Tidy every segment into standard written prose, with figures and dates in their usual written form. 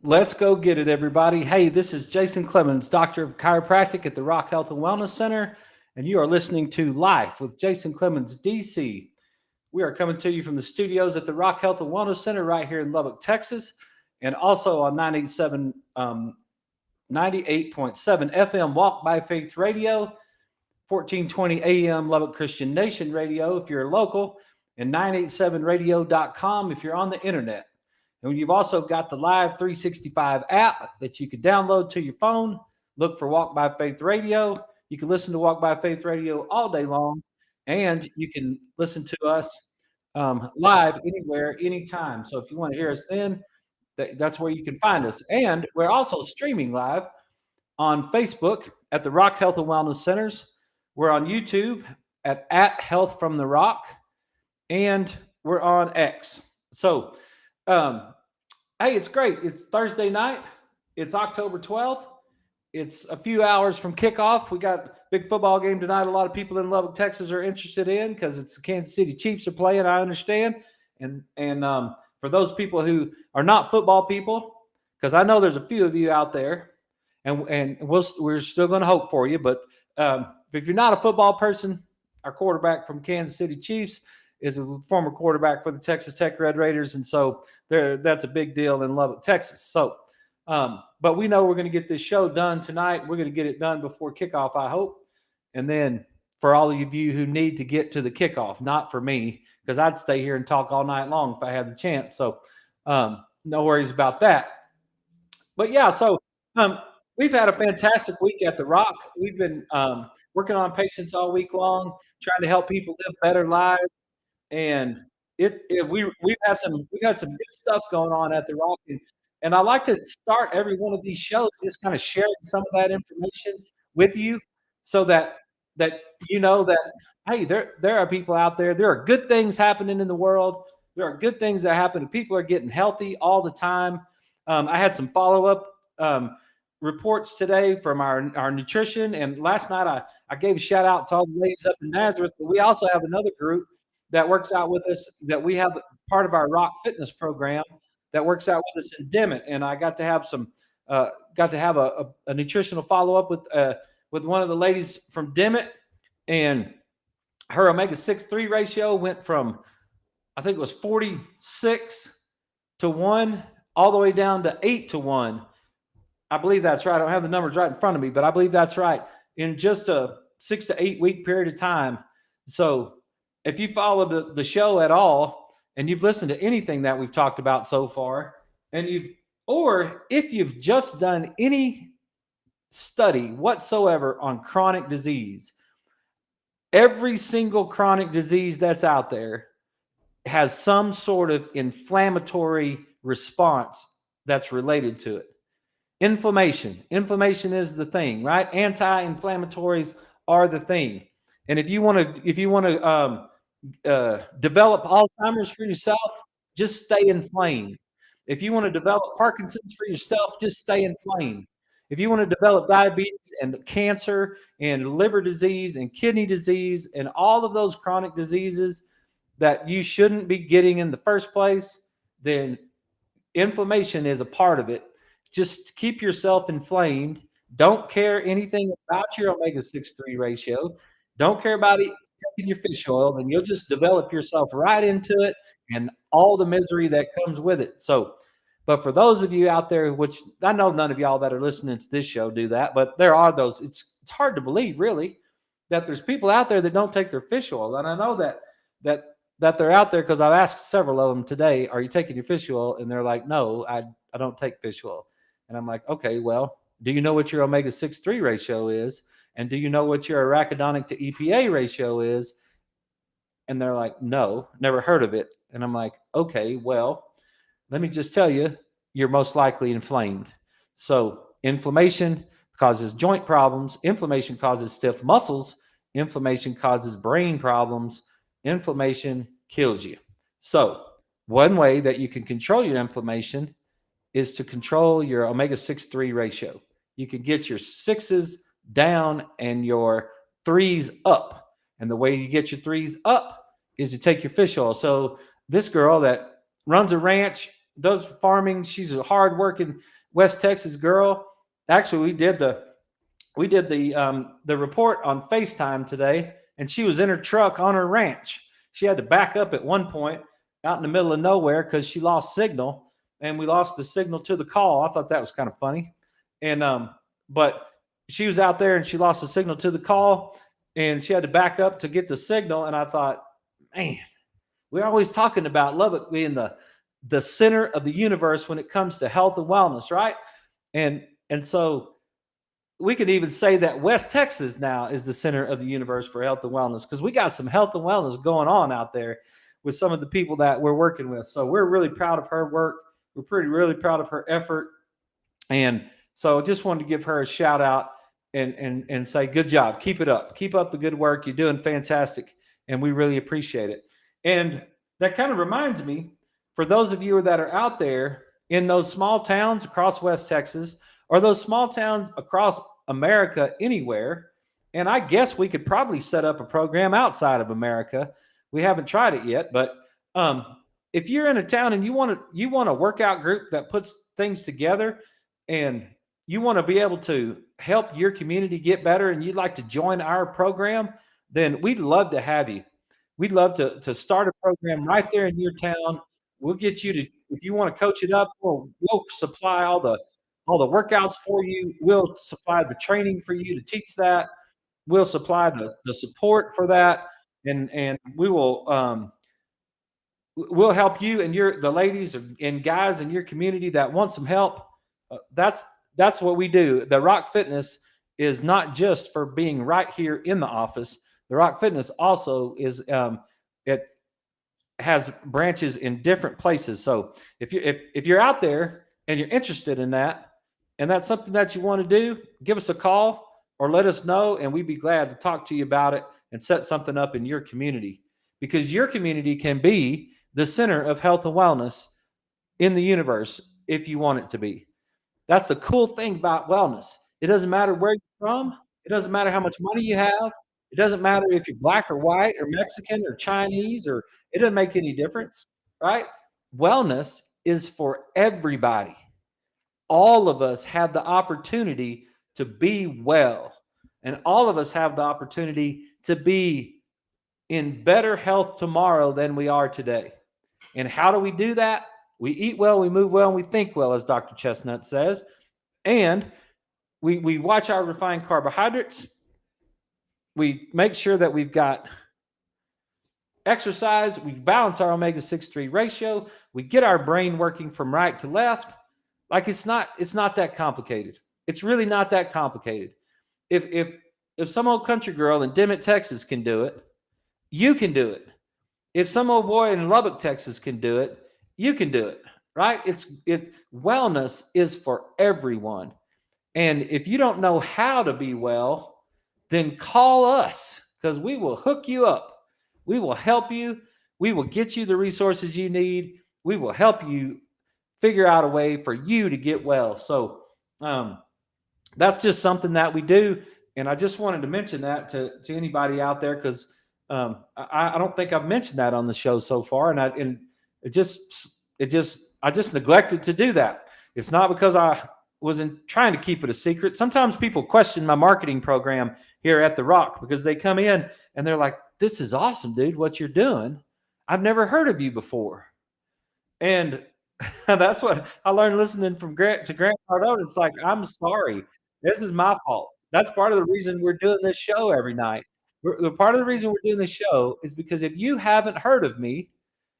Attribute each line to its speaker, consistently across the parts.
Speaker 1: Let's go get it, everybody. Hey, this is Jason Clemmons, Doctor of Chiropractic at the Rock Health and Wellness Center, and you are listening to Life with Jason Clemmons, DC. We are coming to you from the studios at the Rock Health and Wellness Center right here in Lubbock, Texas, and also on 98.7 FM Walk by Faith Radio, 1420 AM Lubbock Christian Nation Radio if you're local, and 987radio.com if you're on the internet. And you've also got the Live 365 app that you can download to your phone. Look for Walk by Faith Radio. You can listen to Walk by Faith Radio all day long, and you can listen to us live anywhere, anytime. So if you want to hear us then, that's where you can find us. And we're also streaming live on Facebook at the Rock Health and Wellness Centers. We're on YouTube at Health from the Rock, and we're on X. So, hey, it's great. It's Thursday night. It's October 12th. It's a few hours from kickoff. We got a big football game tonight. A lot of people in Lubbock, Texas are interested in because it's the Kansas City Chiefs are playing, I understand. And for those people who are not football people, because I know there's a few of you out there, and we're still going to hope for you. But if you're not a football person, our quarterback from Kansas City Chiefs is a former quarterback for the Texas Tech Red Raiders, and so that's a big deal in Lubbock, Texas. So, but we know we're going to get this show done tonight. We're going to get it done before kickoff, I hope. And then for all of you who need to get to the kickoff, not for me, because I'd stay here and talk all night long if I had the chance. So, no worries about that. But yeah, so we've had a fantastic week at the Rock. We've been working on patients all week long, trying to help people live better lives. And we've had some good stuff going on at the Rock, and I like to start every one of these shows just kind of sharing some of that information with you, so that you know that hey, there are people out there. There are good things happening in the world. There are good things that happen. People are getting healthy all the time. I had some follow up reports today from our nutrition, and last night I gave a shout out to all the ladies up in Nazareth, but we also have another group that works out with us, that we have part of our Rock Fitness program that works out with us in Dimmitt. And I got to have a nutritional follow up with one of the ladies from Dimmitt, and her omega-6-3 ratio went from, I think it was 46 to 1 all the way down to 8 to 1. I believe that's right. I don't have the numbers right in front of me, but I believe that's right, in just a 6 to 8 week period of time. So if you follow the show at all, and you've listened to anything that we've talked about so far, or if you've just done any study whatsoever on chronic disease, every single chronic disease that's out there has some sort of inflammatory response that's related to it. Inflammation is the thing, right? Anti-inflammatories are the thing. And if you want to develop Alzheimer's for yourself, just stay inflamed. If you want to develop Parkinson's for yourself, just stay inflamed. If you want to develop diabetes and cancer and liver disease and kidney disease and all of those chronic diseases that you shouldn't be getting in the first place, then inflammation is a part of it. Just keep yourself inflamed. Don't care anything about your omega-6-3 ratio. Don't care about taking your fish oil, and you'll just develop yourself right into it and all the misery that comes with it. So, but for those of you out there, which I know none of y'all that are listening to this show do that, but there are those. It's hard to believe, really, that there's people out there that don't take their fish oil. And I know that they're out there because I've asked several of them today, are you taking your fish oil? And they're like, no, I don't take fish oil. And I'm like, okay, well, do you know what your omega-6-3 ratio is? And do you know what your arachidonic to EPA ratio is? And they're like, no, never heard of it. And I'm like, okay, well, let me just tell you, you're most likely inflamed. So inflammation causes joint problems. Inflammation causes stiff muscles. Inflammation causes brain problems. Inflammation kills you. So one way that you can control your inflammation is to control your omega-6-3 ratio. You can get your 6s down and your 3s up. And the way you get your 3s up is to take your fish oil. So this girl that runs a ranch does farming. She's a hardworking West Texas girl. Actually, we did the report on FaceTime today, and she was in her truck on her ranch. She had to back up at one point out in the middle of nowhere because she lost signal, and we lost the signal to the call. I thought that was kind of funny, and but she was out there and she lost the signal to the call, and she had to back up to get the signal. And I thought, man, we're always talking about Lubbock being the center of the universe when it comes to health and wellness, right? And so we could even say that West Texas now is the center of the universe for health and wellness, because we got some health and wellness going on out there with some of the people that we're working with. So we're really proud of her work. We're really proud of her effort. And so just wanted to give her a shout out and say, good job. Keep it up. Keep up the good work. You're doing fantastic. And we really appreciate it. And that kind of reminds me, for those of you that are out there in those small towns across West Texas, or those small towns across America anywhere, and I guess we could probably set up a program outside of America. We haven't tried it yet, but if you're in a town and you want a workout group that puts things together, and you want to be able to help your community get better, and you'd like to join our program, then we'd love to have you. We'd love to start a program right there in your town. We'll get you to, if you want to coach it up, we'll supply all the workouts for you. We'll supply the training for you to teach that. We'll supply the support for that, and we will we'll help you and the ladies and guys in your community that want some help. That's what we do. The Rock Fitness is not just for being right here in the office. The Rock Fitness also is it has branches in different places. So if you're out there and you're interested in that, and that's something that you want to do, give us a call or let us know, and we'd be glad to talk to you about it and set something up in your community, because your community can be the center of health and wellness in the universe if you want it to be. That's the cool thing about wellness. It doesn't matter where you're from. It doesn't matter how much money you have. It doesn't matter if you're black or white or Mexican or Chinese, or it doesn't make any difference, right? Wellness is for everybody. All of us have the opportunity to be well, and all of us have the opportunity to be in better health tomorrow than we are today. And how do we do that? We eat well, we move well, and we think well, as Dr. Chestnut says. And we watch our refined carbohydrates. We make sure that we've got exercise. We balance our omega-6-3 ratio. We get our brain working from right to left. Like, it's not that complicated. It's really not that complicated. If some old country girl in Dimmitt, Texas can do it, you can do it. If some old boy in Lubbock, Texas can do it, you can do it, right? Wellness is for everyone. And if you don't know how to be well, then call us, because we will hook you up. We will help you. We will get you the resources you need. We will help you figure out a way for you to get well. So that's just something that we do. And I just wanted to mention that to anybody out there, because I don't think I've mentioned that on the show so far. And I just neglected to do that. It's not because I wasn't trying to keep it a secret. Sometimes people question my marketing program here at The Rock, because they come in and they're like, this is awesome, dude, what you're doing. I've never heard of you before. And that's what I learned listening from Grant Cardone. It's like, I'm sorry. This is my fault. That's part of the reason we're doing this show every night. Part of the reason we're doing this show is because if you haven't heard of me,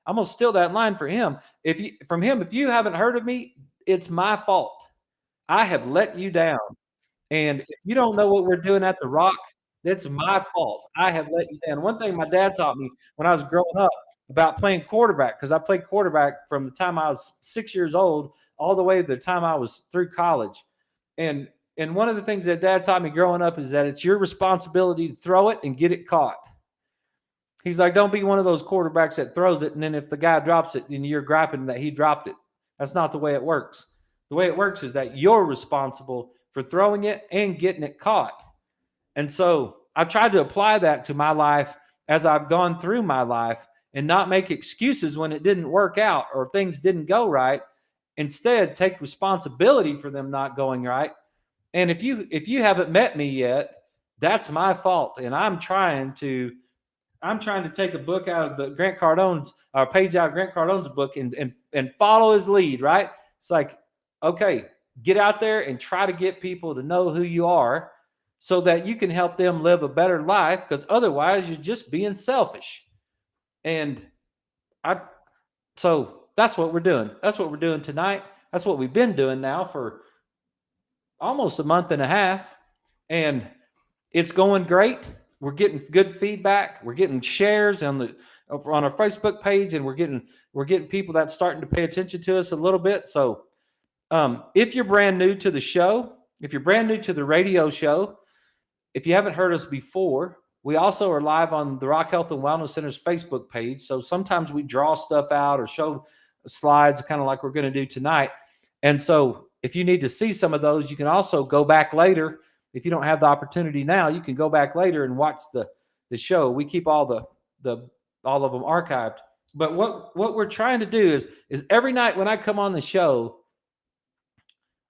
Speaker 1: I'm going to steal that line for him. If you haven't heard of me, it's my fault. I have let you down. And if you don't know what we're doing at The Rock, that's my fault. I have let you down. One thing my dad taught me when I was growing up about playing quarterback, because I played quarterback from the time I was 6 years old all the way to the time I was through college. And one of the things that Dad taught me growing up is that it's your responsibility to throw it and get it caught. He's like, don't be one of those quarterbacks that throws it, and then if the guy drops it, then you're griping that he dropped it. That's not the way it works. The way it works is that you're responsible for throwing it and getting it caught. And so I've tried to apply that to my life as I've gone through my life, and not make excuses when it didn't work out or things didn't go right, Instead, take responsibility for them not going right. And if you haven't met me yet, that's my fault. And I'm trying to take a book out of the Grant Cardone's or page out of Grant Cardone's book and follow his lead, right? It's like, okay, get out there and try to get people to know who you are so that you can help them live a better life, because otherwise you're just being selfish. And so that's what we're doing. That's what we're doing tonight. That's what we've been doing now for almost a month and a half. And it's going great. We're getting good feedback. We're getting shares on our Facebook page, and we're getting people that's starting to pay attention to us a little bit. So if you're brand new to the show, if you're brand new to the radio show, if you haven't heard us before, we also are live on the Rock Health and Wellness Center's Facebook page. So sometimes we draw stuff out or show slides, kind of like we're going to do tonight. And so if you need to see some of those, you can also go back later. If you don't have the opportunity now, you can go back later and watch the show. We keep all of them archived. But what we're trying to do is every night when I come on the show,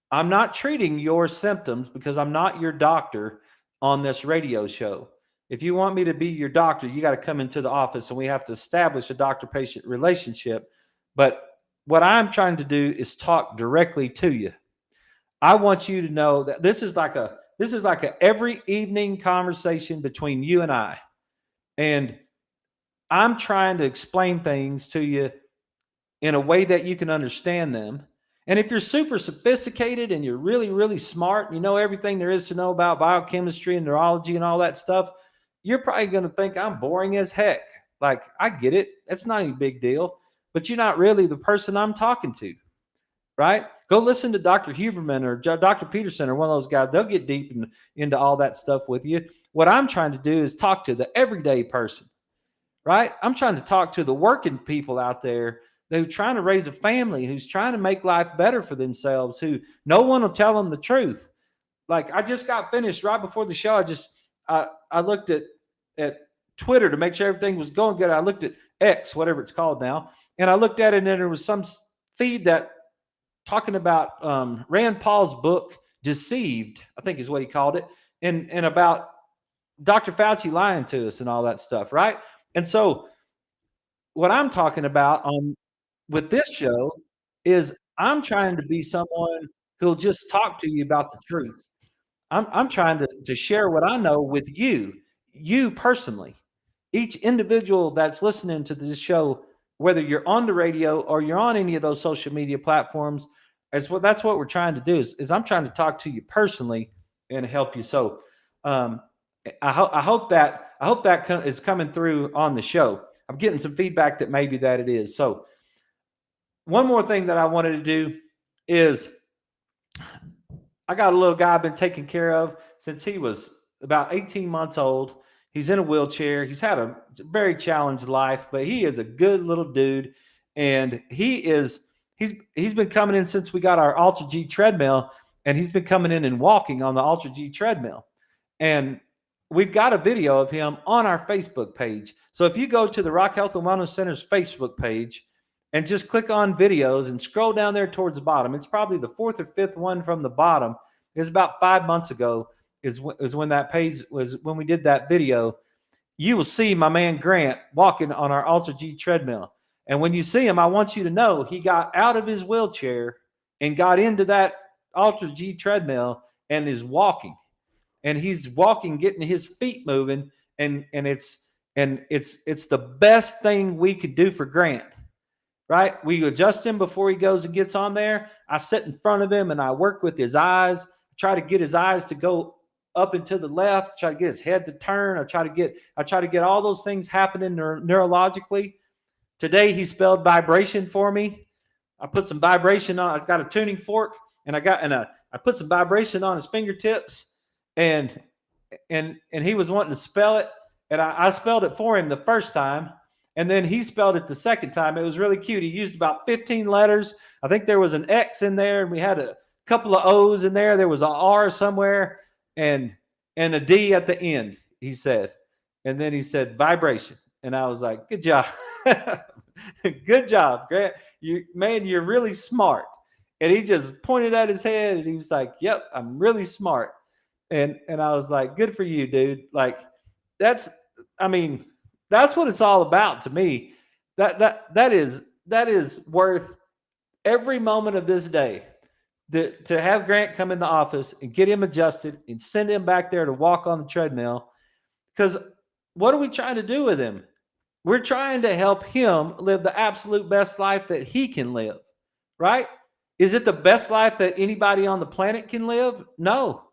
Speaker 1: I'm not treating your symptoms, because I'm not your doctor on this radio show. If you want me to be your doctor, you got to come into the office and we have to establish a doctor-patient relationship. But what I'm trying to do is talk directly to you. I want you to know that this is like a every evening conversation between you and I. And I'm trying to explain things to you in a way that you can understand them. And if you're super sophisticated and you're really, really smart, and you know everything there is to know about biochemistry and neurology and all that stuff, you're probably going to think I'm boring as heck. Like, I get it. It's not any big deal. But you're not really the person I'm talking to, right? Go listen to Dr. Huberman or Dr. Peterson or one of those guys. They'll get deep into all that stuff with you. What I'm trying to do is talk to the everyday person, right? I'm trying to talk to the working people out there who's trying to raise a family, who's trying to make life better for themselves, who no one will tell them the truth. Like, I just got finished right before the show. I looked at Twitter to make sure everything was going good. I looked at X, whatever it's called now, and I looked at it, and there was some feed that talking about Rand Paul's book, Deceived, I think is what he called it, and about Dr. Fauci lying to us and all that stuff, right? And so what I'm talking about with this show is I'm trying to be someone who'll just talk to you about the truth. I'm trying to share what I know with you personally. Each individual that's listening to this show, whether you're on the radio or you're on any of those social media platforms, that's what we're trying to do is I'm trying to talk to you personally and help you. So I hope that is coming through on the show. I'm getting some feedback that maybe that it is. So one more thing that I wanted to do is I got a little guy I've been taking care of since he was about 18 months old. He's in a wheelchair. He's had a very challenged life, but he is a good little dude. And he's been coming in since we got our Ultra G treadmill, and he's been coming in and walking on the Ultra G treadmill. And we've got a video of him on our Facebook page. So if you go to the Rock Health and Wellness Center's Facebook page and just click on videos and scroll down there towards the bottom, it's probably the fourth or fifth one from the bottom. It's about 5 months ago is when that page was, when we did that video. You will see my man Grant walking on our Ultra G treadmill. And when you see him, I want you to know he got out of his wheelchair and got into that Ultra G treadmill and is walking. And he's walking, getting his feet moving, and it's the best thing we could do for Grant, right? We adjust him before he goes and gets on there. I sit in front of him and I work with his eyes, try to get his eyes to go up and to the left, try to get his head to turn. I try to get all those things happening neurologically. Today he spelled vibration for me. I put some vibration on. I got a tuning fork, and I put some vibration on his fingertips. And he was wanting to spell it, and I spelled it for him the first time, and then he spelled it the second time. It was really cute. He used about 15 letters. I think there was an X in there, and we had a couple of O's in there. There was an R somewhere, and a D at the end, he said. And then he said vibration, and I was like, good job. Good job, Grant. You're really smart. And he just pointed at his head and he was like, "Yep, I'm really smart." And I was like, "Good for you, dude." Like that's I mean, that's what it's all about to me. That is worth every moment of this day. To have Grant come in the office and get him adjusted and send him back there to walk on the treadmill. Because what are we trying to do with him? We're trying to help him live the absolute best life that he can live, right? Is it the best life that anybody on the planet can live? No,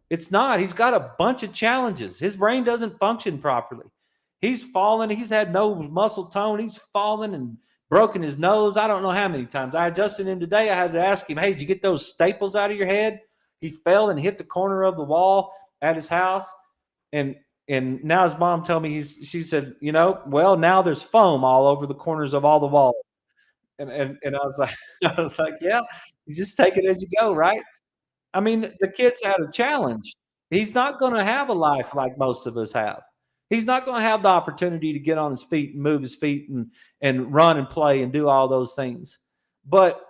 Speaker 1: it's not. He's got a bunch of challenges. His brain doesn't function properly. He's fallen. He's had no muscle tone. He's fallen and broken his nose. I don't know how many times. I adjusted him today. I had to ask him, "Hey, did you get those staples out of your head?" He fell and hit the corner of the wall at his house. And and now his mom told me she said, well, now there's foam all over the corners of all the walls. And I was like, I was like, yeah, you just take it as you go, right? I mean, the kid's had a challenge. He's not gonna have a life like most of us have. He's not gonna have the opportunity to get on his feet and move his feet and run and play and do all those things. But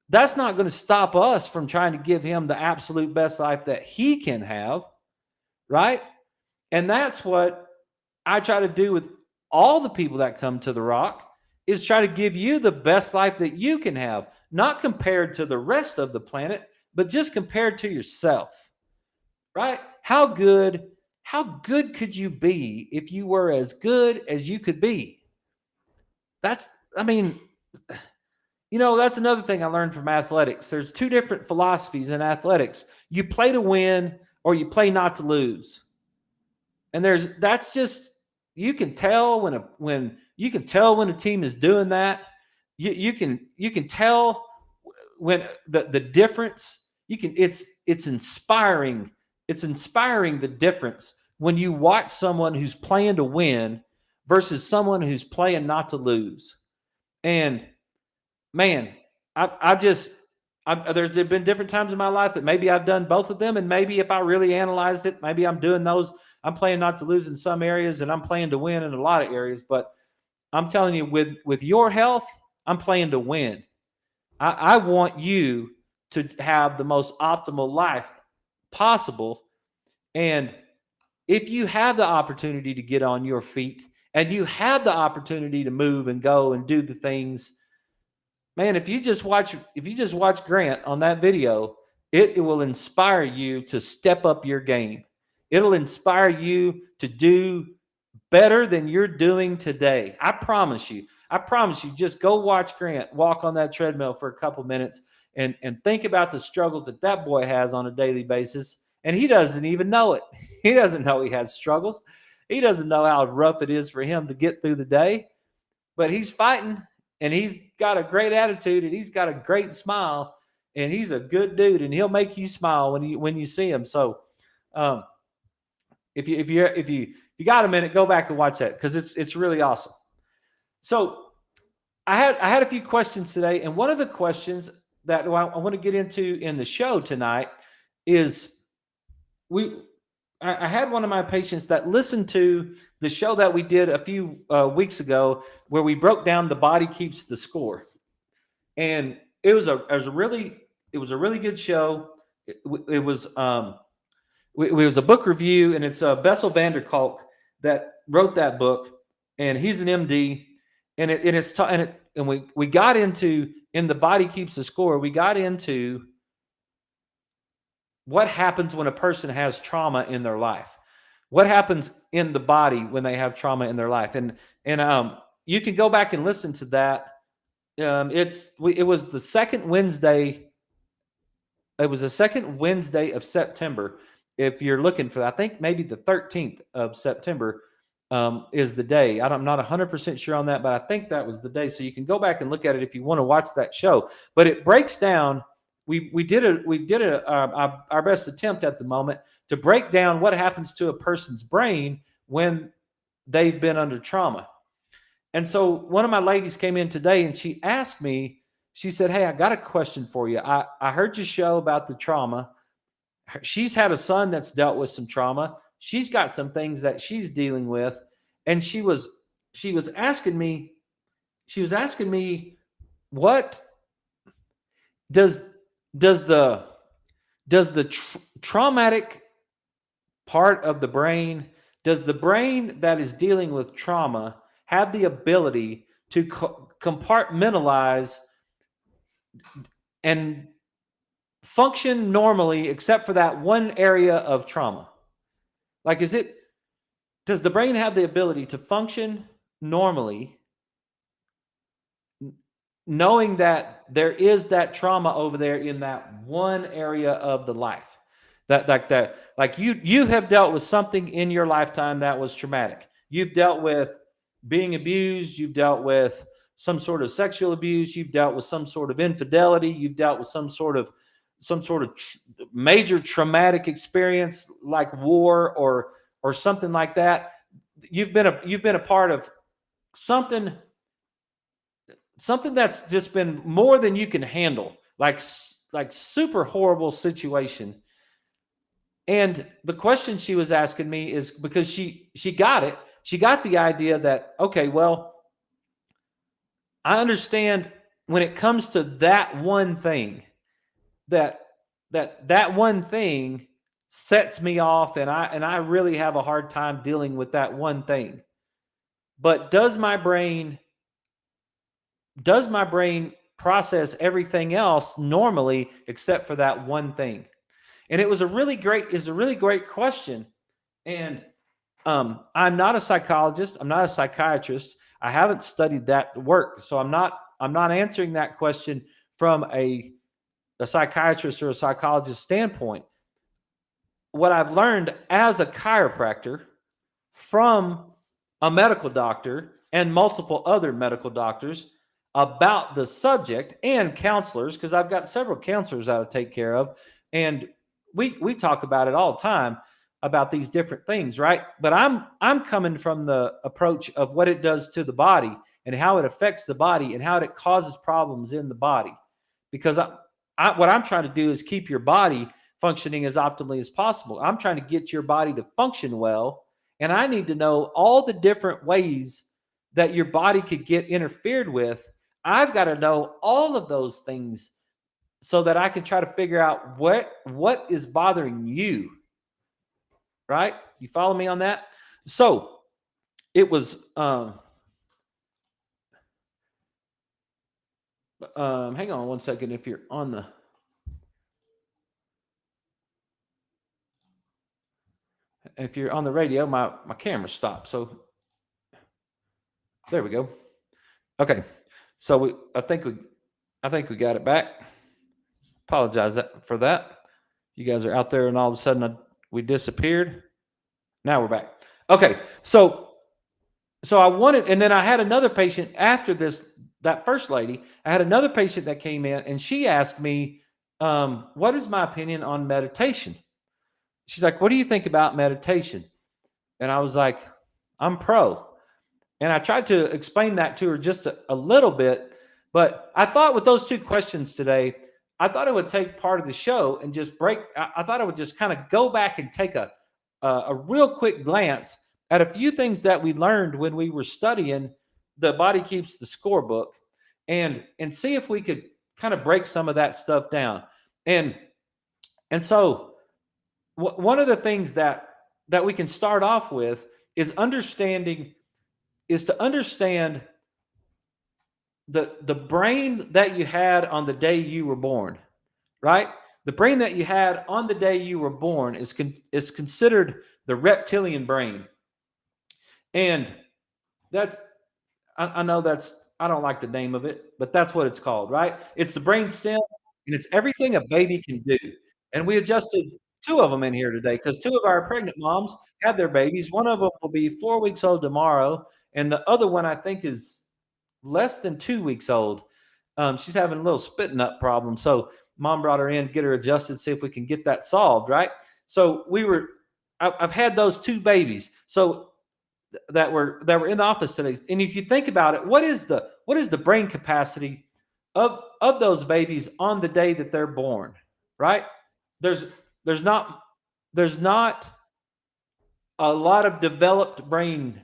Speaker 1: that's not gonna stop us from trying to give him the absolute best life that he can have, right? And that's what I try to do with all the people that come to the Rock is try to give you the best life that you can have, not compared to the rest of the planet, but just compared to yourself, right? How good could you be if you were as good as you could be? That's I mean, that's another thing I learned from athletics. There's two different philosophies in athletics. You play to win or you play not to lose. And that's just you can tell when you can tell when a team is doing that. You can tell when the difference. It's inspiring. It's inspiring the difference when you watch someone who's playing to win versus someone who's playing not to lose. And man, I just there's been different times in my life that maybe I've done both of them, and maybe if I really analyzed it, maybe I'm doing those. I'm playing not to lose in some areas, and I'm playing to win in a lot of areas. But I'm telling you, with your health, I'm playing to win. I want you to have the most optimal life possible, and if you have the opportunity to get on your feet, and you have the opportunity to move and go and do the things, man, if you just watch Grant on that video, it will inspire you to step up your game. It'll inspire you to do better than you're doing today. I promise you. I promise you, just go watch Grant walk on that treadmill for a couple minutes and think about the struggles that boy has on a daily basis. And he doesn't even know it. He doesn't know he has struggles. He doesn't know how rough it is for him to get through the day, but he's fighting and he's got a great attitude and he's got a great smile and he's a good dude and he'll make you smile when you see him. So, um, if you got a minute, go back and watch that because it's really awesome. So I had a few questions today, and one of the questions that I want to get into in the show tonight is we. I had one of my patients that listened to the show that we did a few weeks ago, where we broke down the body keeps the score, and it was a really good show. It was a book review, and it's Bessel van der Kolk that wrote that book, and he's an MD, and we got into in the body keeps the score. We got into what happens when a person has trauma in their life. What happens in the body when they have trauma in their life, and you can go back and listen to that. It was the second Wednesday. It was the second Wednesday of September. If you're looking for that, I think maybe the 13th of September is the day. I'm not 100% sure on that, but I think that was the day. So you can go back and look at it if you want to watch that show. But it breaks down. We did our best attempt at the moment to break down what happens to a person's brain when they've been under trauma. And so one of my ladies came in today and she asked me, she said, "Hey, I got a question for you. I heard your show about the trauma. She's had a son that's dealt with some trauma. She's got some things that she's dealing with." And she was asking me, what does does the traumatic part of the brain, does the brain that is dealing with trauma have the ability to compartmentalize and function normally except for that one area of trauma? Like, does the brain have the ability to function normally knowing that there is that trauma over there in that one area of the life? Like you have dealt with something in your lifetime that was traumatic. You've dealt with being abused, you've dealt with some sort of sexual abuse, you've dealt with some sort of infidelity, you've dealt with some sort of major traumatic experience like war or something like that. You've been a part of something that's just been more than you can handle, like super horrible situation. And the question she was asking me is because she got it. She got the idea that, okay, well, I understand when it comes to that one thing, that one thing sets me off, and I really have a hard time dealing with that one thing. But does my brain process everything else normally except for that one thing? And it was a really great question. And I'm not a psychologist. I'm not a psychiatrist. I haven't studied that work. So I'm not answering that question from a psychiatrist or a psychologist standpoint. What I've learned as a chiropractor from a medical doctor and multiple other medical doctors about the subject, and counselors, because I've got several counselors I take care of, and we talk about it all the time about these different things, right? But I'm coming from the approach of what it does to the body and how it affects the body and how it causes problems in the body. Because what I'm trying to do is keep your body functioning as optimally as possible. I'm trying to get your body to function well, and I need to know all the different ways that your body could get interfered with. I've got to know all of those things so that I can try to figure out what is bothering you. Right? You follow me on that? So it was hang on one second. If you're on the radio, my camera stopped. So there we go. Okay. So I think we got it back. Apologize for that. You guys are out there and all of a sudden we disappeared. Now we're back. Okay. So I wanted, and then I had another patient after that first lady. I had another patient that came in and she asked me, what is my opinion on meditation? She's like, what do you think about meditation? And I was like, I'm pro. And I tried to explain that to her just a little bit. But I thought with those two questions today, I thought it would take part of the show and just I thought I would just kind of go back and take a real quick glance at a few things that we learned when we were studying The Body Keeps the Scorebook, and see if we could kind of break some of that stuff down. And so one of the things that we can start off with is to understand the brain that you had on the day you were born, right? The brain that you had on the day you were born is considered the reptilian brain. And I know I don't like the name of it, but that's what it's called, right? It's the brain stem, and it's everything a baby can do. And we adjusted two of them in here today because two of our pregnant moms had their babies. One of them will be 4 weeks old tomorrow, and the other one I think is less than 2 weeks old. She's having a little spitting up problem. So mom brought her in, get her adjusted, see if we can get that solved, right? So I've had those two babies. So that were in the office today. And if you think about it, what is the brain capacity of those babies on the day that they're born, right? There's not a lot of developed brain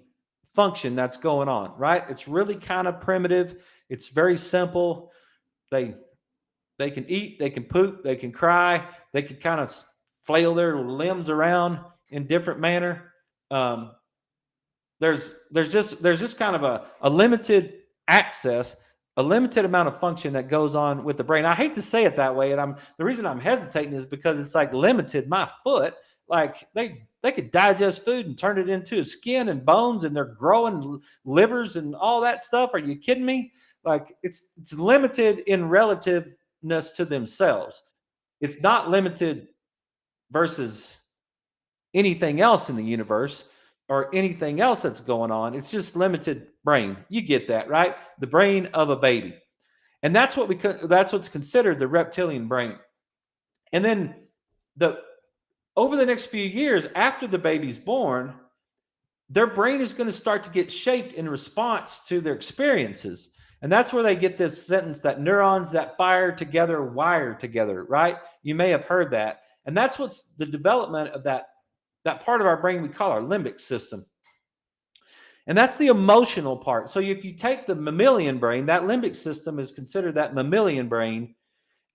Speaker 1: function that's going on, right? It's really kind of primitive. It's very simple. They They can eat, they can poop, they can cry, they can kind of flail their limbs around in different manner. Um, there's just kind of a limited access, a limited amount of function that goes on with the brain. I hate to say it that way, and I'm the reason I'm hesitating is because it's like limited. My foot, like they could digest food and turn it into skin and bones, and they're growing livers and all that stuff. Are you kidding me? Like it's limited in relativeness to themselves. It's not limited versus anything else in the universe or anything else that's going on. It's just limited brain. You get that, right? The brain of a baby. And that's what's considered the reptilian brain. And then the over the next few years after the baby's born, their brain is going to start to get shaped in response to their experiences. And that's where they get this sentence that neurons that fire together wire together, right? You may have heard that. And that's what's the development of that part of our brain we call our limbic system. And that's the emotional part. So if you take the mammalian brain, that limbic system is considered that mammalian brain,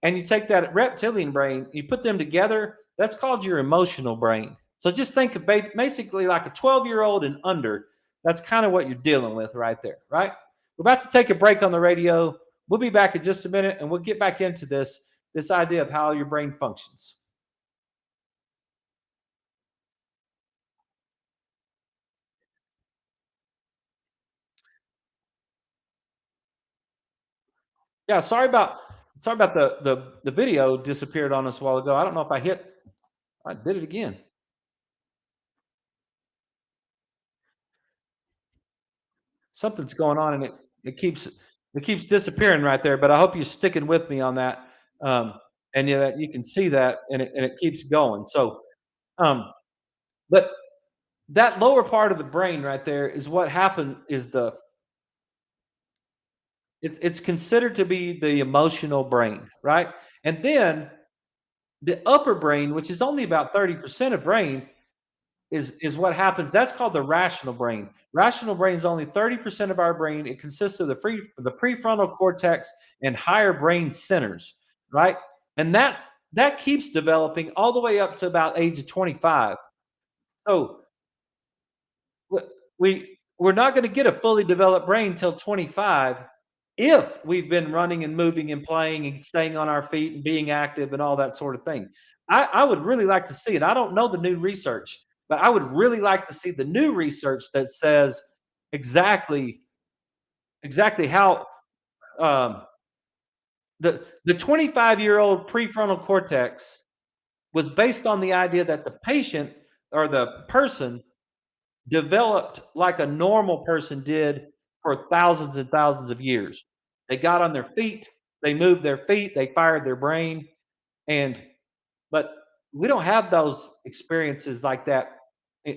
Speaker 1: and you take that reptilian brain, you put them together, that's called your emotional brain. So just think of basically like a 12-year-old and under. That's kind of what you're dealing with right there, right? We're about to take a break on the radio. We'll be back in just a minute, and we'll get back into this idea of how your brain functions. Yeah, sorry about the video disappeared on us a while ago. I don't know if I did it again. Something's going on and it keeps disappearing right there, but I hope you're sticking with me on that. Um, and yeah, that you can see that and it keeps going. So um, but that lower part of the brain right there is what happened is it's considered to be the emotional brain, right? And then the upper brain, which is only about 30% of brain, is what happens. That's called the rational brain. Rational brain is only 30% of our brain. It consists of the prefrontal cortex and higher brain centers, right? And that keeps developing all the way up to about age of 25. So we're not going to get a fully developed brain till 25 if we've been running and moving and playing and staying on our feet and being active and all that sort of thing. I would really like to see it. I don't know the new research, but I would really like to see the new research that says exactly exactly how um, the 25-year-old prefrontal cortex was based on the idea that the patient or the person developed like a normal person did for thousands and thousands of years. They got on their feet, they moved their feet, they fired their brain, and but we don't have those experiences like that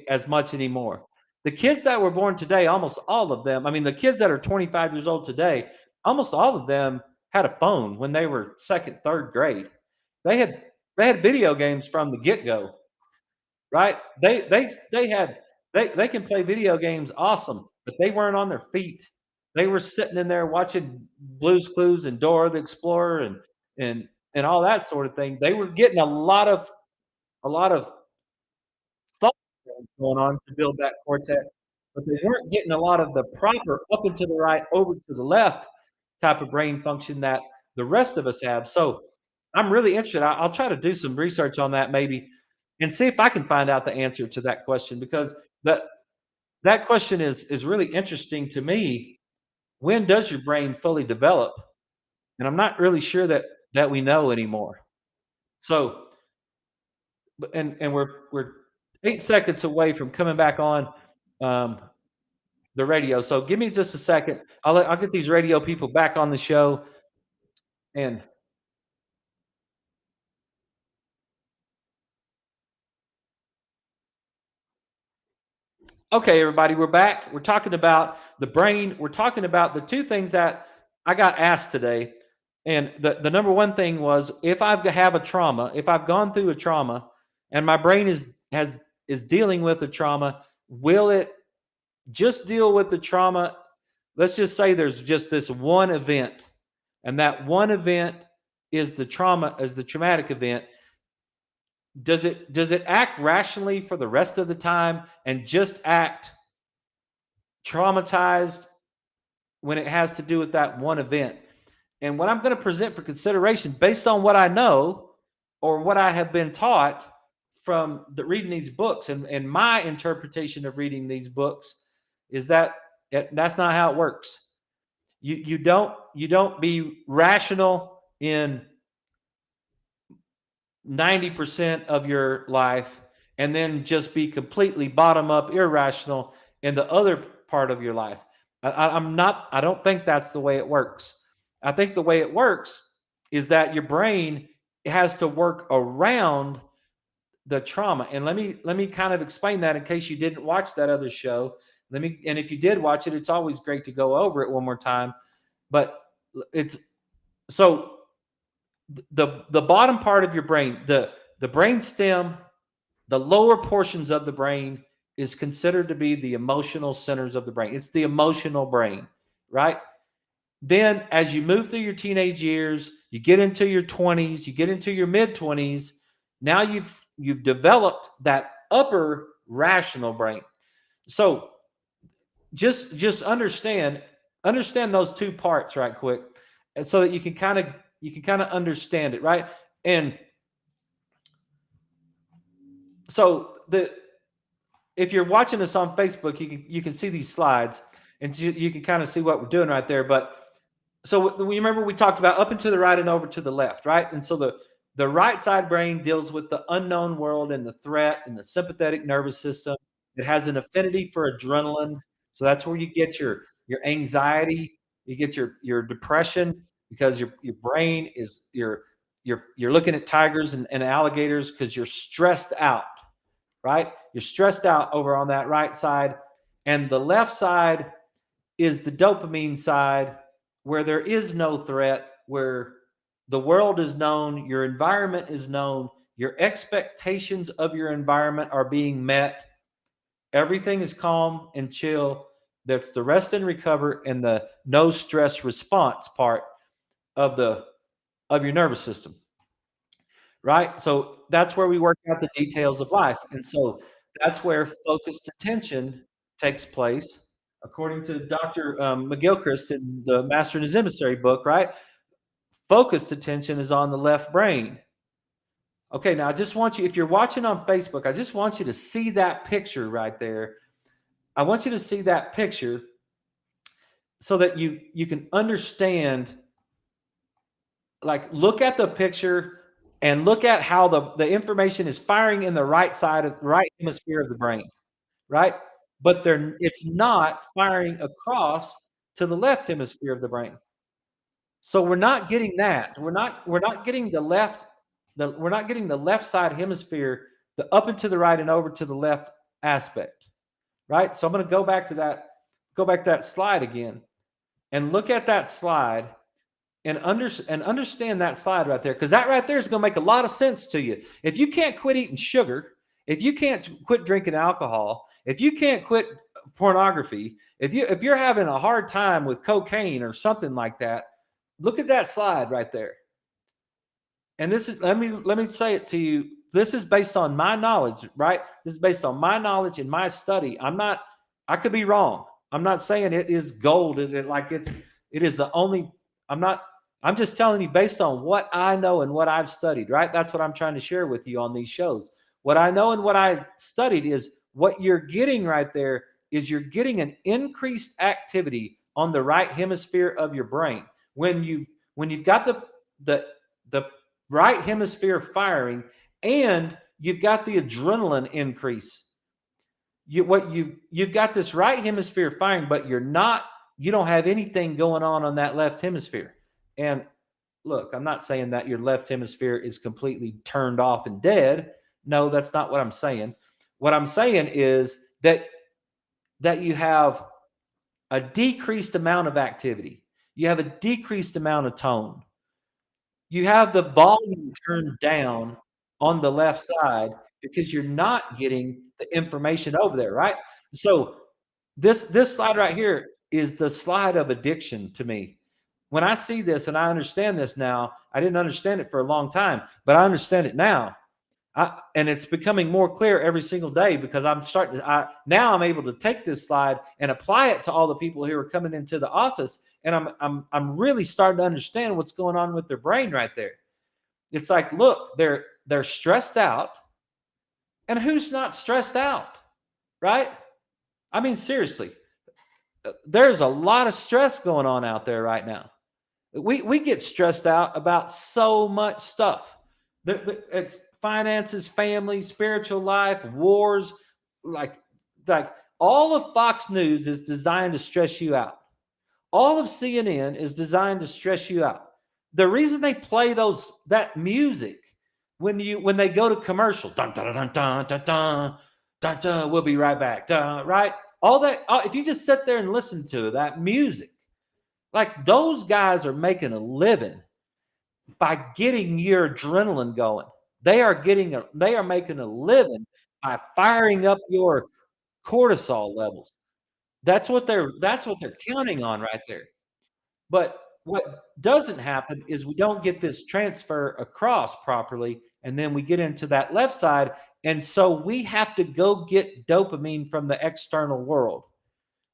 Speaker 1: as much anymore. The kids that were born today, almost all of them, I mean, the kids that are 25 years old today, almost all of them had a phone when they were second, third grade. They had they had video games from the get go. Right? They can play video games awesome, but they weren't on their feet. They were sitting in there watching Blue's Clues and Dora the Explorer and all that sort of thing. They were getting a lot of thought going on to build that cortex, but they weren't getting a lot of the proper up and to the right, over to the left type of brain function that the rest of us have. So I'm really interested. I'll try to do some research on that maybe and see if I can find out the answer to that question because that question is really interesting to me. When does your brain fully develop? And I'm not really sure that we know anymore. So and we're 8 seconds away from coming back on um, the radio. So give me just a second. I'll get these radio people back on the show. And okay, everybody, we're back. We're talking about the brain. We're talking about the two things that I got asked today. And the number one thing was if have a trauma, if I've gone through a trauma and my brain is dealing with a trauma, will it just deal with the trauma? Let's just say there's just this one event, and that one event is the traumatic event, does it act rationally for the rest of the time and just act traumatized when it has to do with that one event? And what I'm going to present for consideration based on what I know or what I have been taught from reading these books and my interpretation of reading these books is that that's not how it works. You don't be rational in 90% of your life and then just be completely bottom up irrational in the other part of your life. I don't think that's the way it works. I think the way it works is that your brain has to work around the trauma. And let me kind of explain that in case you didn't watch that other show. And if you did watch it, it's always great to go over it one more time. But it's so the bottom part of your brain, the brain stem, the lower portions of the brain is considered to be the emotional centers of the brain. It's the emotional brain, right? Then as you move through your teenage years, you get into your 20s, you get into your mid 20s, now you've developed that upper rational brain. So just understand those two parts right quick, and so that you can kind of understand it, right? And so if you're watching this on Facebook, you can see these slides and you can kind of see what we're doing right there. But so we remember we talked about up and to the right and over to the left, right? And so the right side brain deals with the unknown world and the threat and the sympathetic nervous system. It has an affinity for adrenaline. So that's where you get your anxiety, you get your depression, because your brain is you're looking at tigers and alligators because you're stressed out, right? You're stressed out over on that right side. And the left side is the dopamine side, where there is no threat, where the world is known, your environment is known, your expectations of your environment are being met. Everything is calm and chill. That's the rest and recover and the no stress response part of your nervous system, right? So that's where we work out the details of life. And so that's where focused attention takes place, according to Dr. McGilchrist in the Master and His Emissary book, right? Focused attention is on the left brain. Okay, now I just want you, if you're watching on Facebook, I just want you to see that picture right there. I want you to see that picture so that you can understand. Like, look at the picture and look at how the information is firing in the right hemisphere of the brain, right? But it's not firing across to the left hemisphere of the brain. So we're not getting that. We're not getting we're not getting the left side hemisphere, the up and to the right and over to the left aspect, right? So I'm going to go back to that slide again and look at that slide and understand that slide right there, because that right there is going to make a lot of sense to you. If you can't quit eating sugar, if you can't quit drinking alcohol, if you can't quit pornography, if you're having a hard time with cocaine or something like that, look at that slide right there. And this is, let me say it to you. This is based on my knowledge, right? This is based on my knowledge and my study. I could be wrong. I'm not saying it is gold. It is the only, I'm just telling you based on what I know and what I've studied, right? That's what I'm trying to share with you on these shows. What I know and what I studied is what you're getting right there is you're getting an increased activity on the right hemisphere of your brain. When you've got the right hemisphere firing and you've got the adrenaline increase. You've got this right hemisphere firing, but you don't have anything going on that left hemisphere. And look, I'm not saying that your left hemisphere is completely turned off and dead. No, that's not what I'm saying. What I'm saying is that you have a decreased amount of activity. You have a decreased amount of tone. You have the volume turned down on the left side because you're not getting the information over there, right? So this slide right here is the slide of addiction to me. when I see this and I understand this now, I didn't understand it for a long time, but I understand it now. And it's becoming more clear every single day because I'm starting to, now I'm able to take this slide and apply it to all the people who are coming into the office. And I'm really starting to understand what's going on with their brain right there. It's like, look, they're stressed out. And who's not stressed out, right? I mean, seriously, there's a lot of stress going on out there right now. We get stressed out about so much stuff. It's finances, family, spiritual life, wars, like all of Fox News is designed to stress you out. All of CNN is designed to stress you out. The reason they play that music when they go to commercial, dun dun dun dun dun dun dun dun, we'll be right back, dun, right? All that. If you just sit there and listen to that music, like those guys are making a living by getting your adrenaline going. They are making a living by firing up your cortisol levels. That's what they're counting on right there. But what doesn't happen is we don't get this transfer across properly, and then we get into that left side, and so we have to go get dopamine from the external world,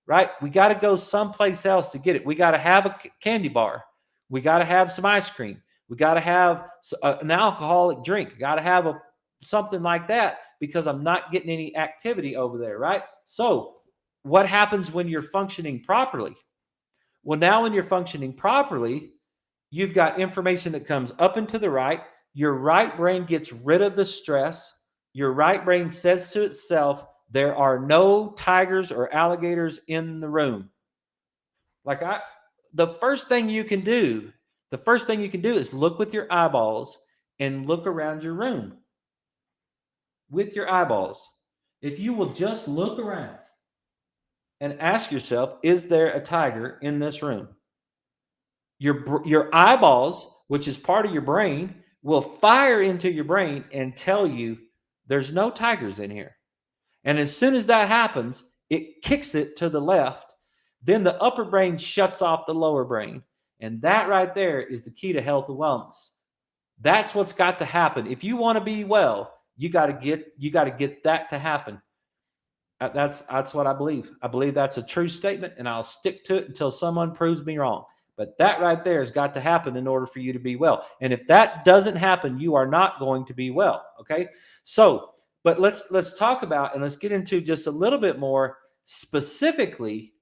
Speaker 1: right? We got to go someplace else to get it. We got to have a candy bar. We got to have some ice cream. We got to have an alcoholic drink. Got to have something like that because I'm not getting any activity over there, right? So what happens when you're functioning properly? Well, now when you're functioning properly, you've got information that comes up and to the right. Your right brain gets rid of the stress. Your right brain says to itself, there are no tigers or alligators in the room. The first thing you can do is look with your eyeballs and look around your room with your eyeballs. If you will just look around and ask yourself, is there a tiger in this room? Your eyeballs, which is part of your brain, will fire into your brain and tell you there's no tigers in here. And as soon as that happens, it kicks it to the left. Then the upper brain shuts off the lower brain. And that right there is the key to health and wellness. That's what's got to happen. If you want to be well, you got to get that to happen. That's what I believe. I believe that's a true statement, and I'll stick to it until someone proves me wrong. But that right there has got to happen in order for you to be well. And if that doesn't happen, you are not going to be well. Okay. So, but let's talk about, and let's get into just a little bit more specifically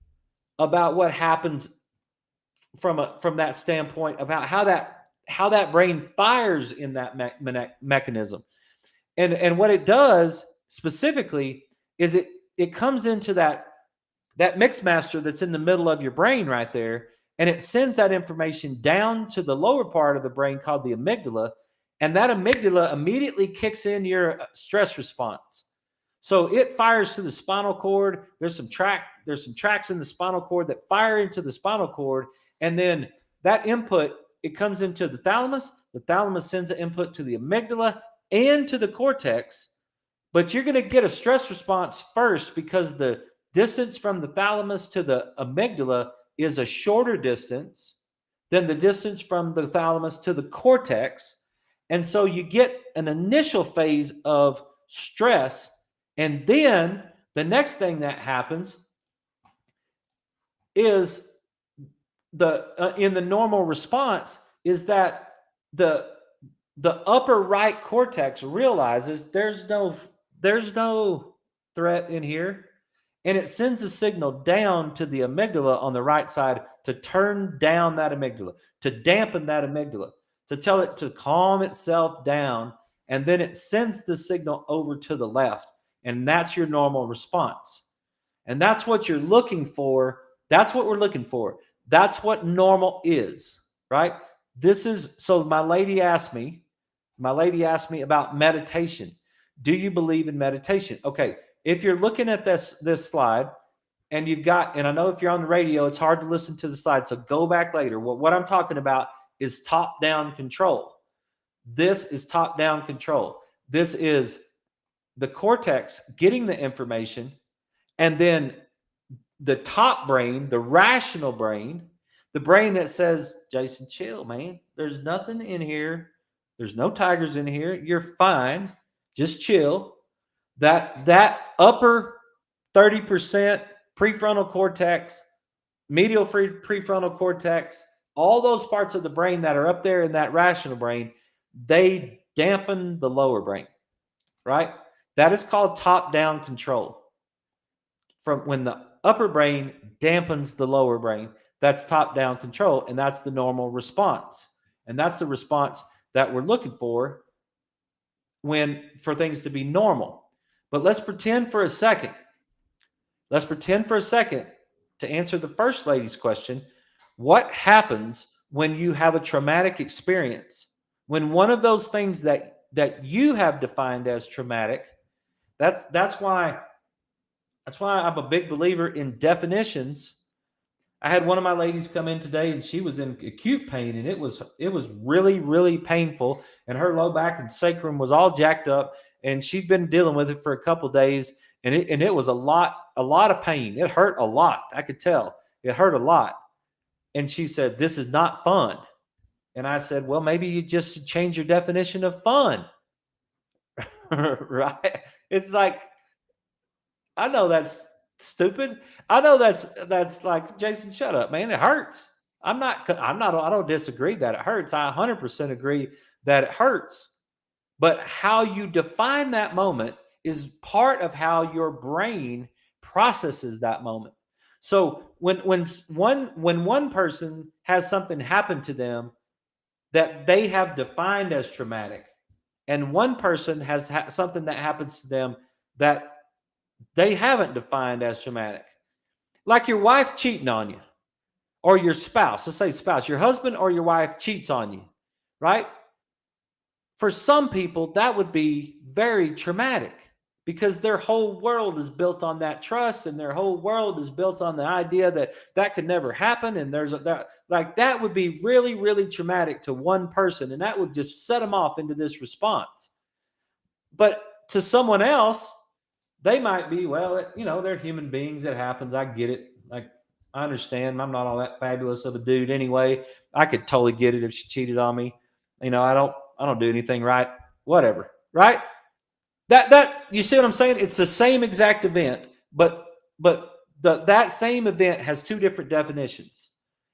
Speaker 1: about what happens from that standpoint about how that brain fires in that mechanism. And what it does specifically is it comes into that mix master that's in the middle of your brain right there, and it sends that information down to the lower part of the brain called the amygdala, and that amygdala immediately kicks in your stress response. So it fires to the spinal cord. There's some tracks in the spinal cord that fire into the spinal cord, and then that input, it comes into the thalamus. The thalamus sends the input to the amygdala and to the cortex. But you're going to get a stress response first because the distance from the thalamus to the amygdala is a shorter distance than the distance from the thalamus to the cortex. And so you get an initial phase of stress. And then the next thing that happens is in the normal response is that the upper right cortex realizes there's no threat in here, and it sends a signal down to the amygdala on the right side to turn down that amygdala, to dampen that amygdala, to tell it to calm itself down, and then it sends the signal over to the left, and that's your normal response. And that's what you're looking for. That's what we're looking for. That's what normal is, right? So my lady asked me about meditation. Do you believe in meditation? Okay, if you're looking at this slide and I know if you're on the radio, it's hard to listen to the slide, so go back later. What I'm talking about is top-down control. This is top-down control. This is the cortex getting the information, and then the top brain, the rational brain, The brain that says, Jason, chill, man. There's nothing in here. There's no tigers in here. You're fine. Just chill. That upper 30% prefrontal cortex, medial prefrontal cortex, all those parts of the brain that are up there in that rational brain, they dampen the lower brain, right? That is called top-down control. From when the upper brain dampens the lower brain, that's top-down control, and that's the normal response. And that's the response that we're looking for for things to be normal. But let's pretend for a second. Let's pretend for a second to answer the first lady's question. What happens when you have a traumatic experience? When one of those things that you have defined as traumatic, that's why I'm a big believer in definitions. I had one of my ladies come in today, and she was in acute pain, and it was really, really painful, and her low back and sacrum was all jacked up, and she'd been dealing with it for a couple of days, and it was a lot of pain. It hurt a lot. I could tell it hurt a lot. And she said, "This is not fun." And I said, "Well, maybe you just change your definition of fun." Right? It's like, I know that's stupid. I know that's like, Jason, shut up, man. It hurts. I don't disagree that it hurts. I 100% agree that it hurts. But how you define that moment is part of how your brain processes that moment. So when one person has something happen to them that they have defined as traumatic, and one person has something that happens to them that they haven't defined as traumatic, like your wife cheating on you, or your spouse, let's say spouse, your husband or your wife cheats on you, right? For some people, that would be very traumatic because their whole world is built on that trust, and their whole world is built on the idea that could never happen. And that would be really, really traumatic to one person, and that would just set them off into this response. But to someone else, they might be, well, they're human beings. It happens. I get it. Like, I understand. I'm not all that fabulous of a dude anyway. I could totally get it if she cheated on me. I don't do anything right. Whatever. Right? That you see what I'm saying? It's the same exact event, but that same event has two different definitions.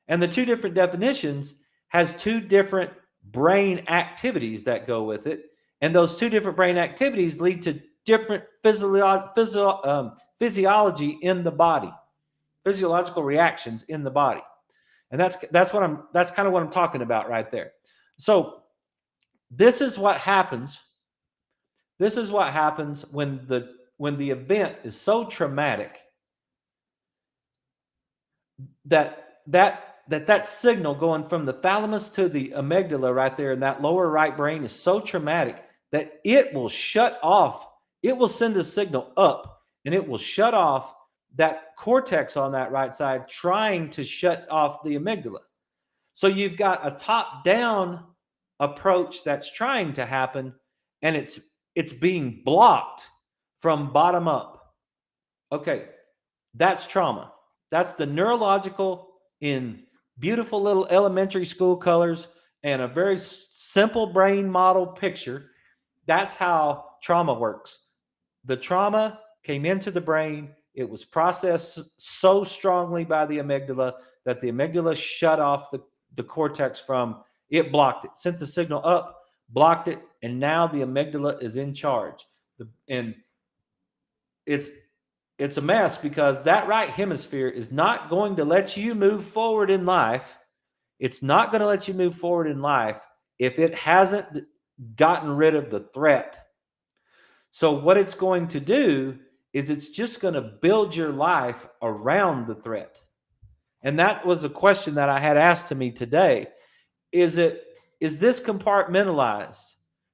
Speaker 1: And the two different definitions has two different brain activities that go with it. And those two different brain activities lead to different physiology in the body, physiological reactions in the body. And that's kind of what I'm talking about right there. So this is what happens. This is what happens when the event is so traumatic that signal going from the thalamus to the amygdala right there in that lower right brain is so traumatic that it will shut off. It will send a signal up, and it will shut off that cortex on that right side, trying to shut off the amygdala. So you've got a top-down approach that's trying to happen, and it's being blocked from bottom up. Okay, that's trauma. That's the neurological, in beautiful little elementary school colors and a very simple brain model picture. That's how trauma works. The trauma came into the brain. It was processed so strongly by the amygdala that the amygdala shut off the cortex from it, blocked it, sent the signal up, blocked it, and now the amygdala is in charge. And it's a mess because that right hemisphere is not going to let you move forward in life. It's not going to let you move forward in life if it hasn't gotten rid of the threat. So what it's going to do is it's just going to build your life around the threat. And that was a question that I had asked to me today. Is this compartmentalized?